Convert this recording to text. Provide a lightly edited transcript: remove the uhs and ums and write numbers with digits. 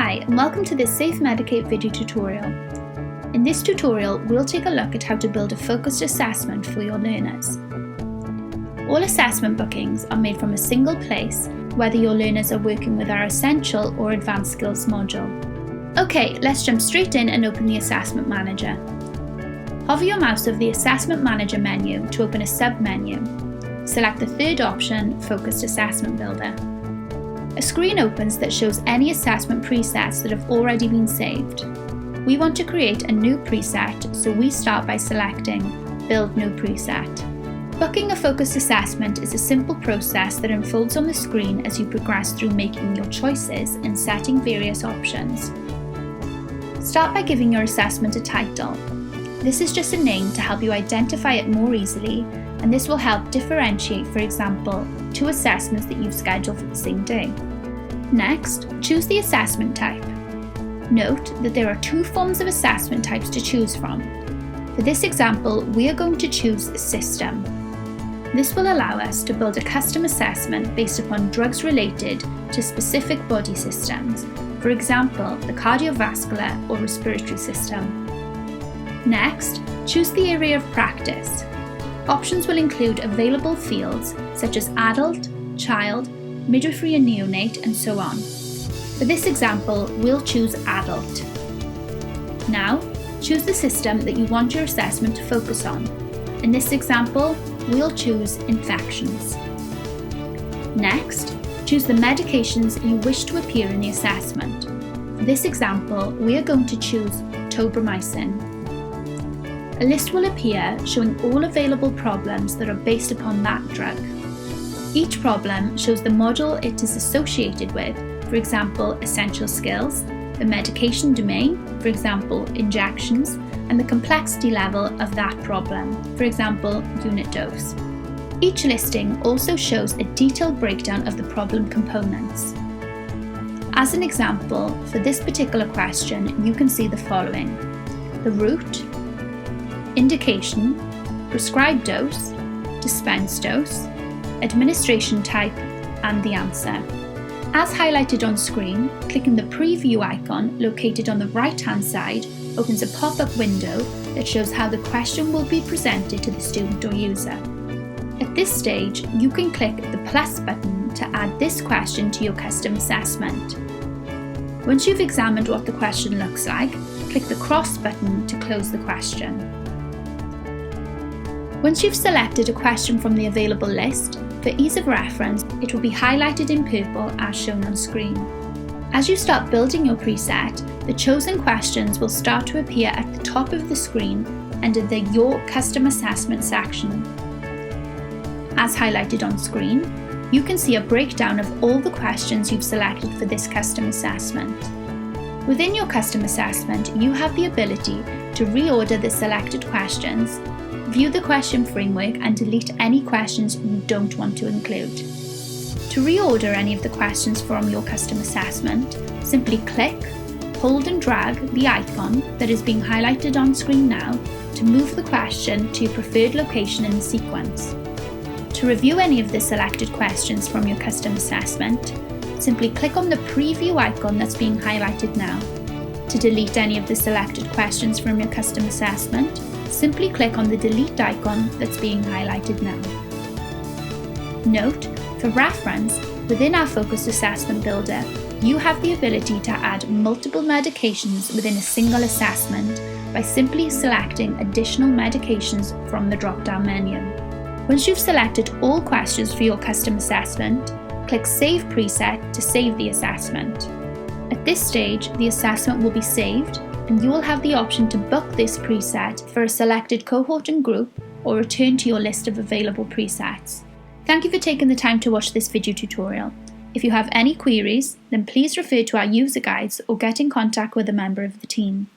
Hi, and welcome to this safeMedicate video tutorial. In this tutorial, we'll take a look at how to build a focused assessment for your learners. All assessment bookings are made from a single place, whether your learners are working with our Essential or Advanced Skills module. Okay, let's jump straight in and open the Assessment Manager. Hover your mouse over the Assessment Manager menu to open a sub-menu. Select the third option, Focused Assessment Builder. A screen opens that shows any assessment presets that have already been saved. We want to create a new preset, so we start by selecting Build New Preset. Booking a focused assessment is a simple process that unfolds on the screen as you progress through making your choices and setting various options. Start by giving your assessment a title. This is just a name to help you identify it more easily, and this will help differentiate, for example, two assessments that you've scheduled for the same day. Next, choose the assessment type. Note that there are two forms of assessment types to choose from. For this example, we are going to choose System. This will allow us to build a custom assessment based upon drugs related to specific body systems, for example, the cardiovascular or respiratory system. Next, choose the area of practice. Options will include available fields such as adult, child, midwifery and neonate, and so on. For this example, we'll choose adult. Now, choose the system that you want your assessment to focus on. In this example, we'll choose infections. Next, choose the medications you wish to appear in the assessment. For this example, we are going to choose tobramycin. A list will appear showing all available problems that are based upon that drug. Each problem shows the module it is associated with, for example, essential skills, the medication domain, for example, injections, and the complexity level of that problem, for example, unit dose. Each listing also shows a detailed breakdown of the problem components. As an example, for this particular question, you can see the following: the route, indication, prescribed dose, dispensed dose, administration type, and the answer. As highlighted on screen, clicking the preview icon located on the right-hand side opens a pop-up window that shows how the question will be presented to the student or user. At this stage, you can click the plus button to add this question to your custom assessment. Once you've examined what the question looks like, click the cross button to close the question. Once you've selected a question from the available list, for ease of reference, it will be highlighted in purple as shown on screen. As you start building your preset, the chosen questions will start to appear at the top of the screen under the Your Custom Assessment section. As highlighted on screen, you can see a breakdown of all the questions you've selected for this custom assessment. Within your custom assessment, you have the ability to reorder the selected questions, view the question framework, and delete any questions you don't want to include. To reorder any of the questions from your custom assessment, simply click, hold and drag the icon that is being highlighted on screen now to move the question to your preferred location in the sequence. To review any of the selected questions from your custom assessment, simply click on the preview icon that's being highlighted now. To delete any of the selected questions from your custom assessment, simply click on the delete icon that's being highlighted now. Note, for reference, within our Focused Assessment Builder, you have the ability to add multiple medications within a single assessment by simply selecting additional medications from the drop-down menu. Once you've selected all questions for your custom assessment, click Save Preset to save the assessment. At this stage, the assessment will be saved, and you will have the option to book this preset for a selected cohort and group or return to your list of available presets. Thank you for taking the time to watch this video tutorial. If you have any queries, then please refer to our user guides or get in contact with a member of the team.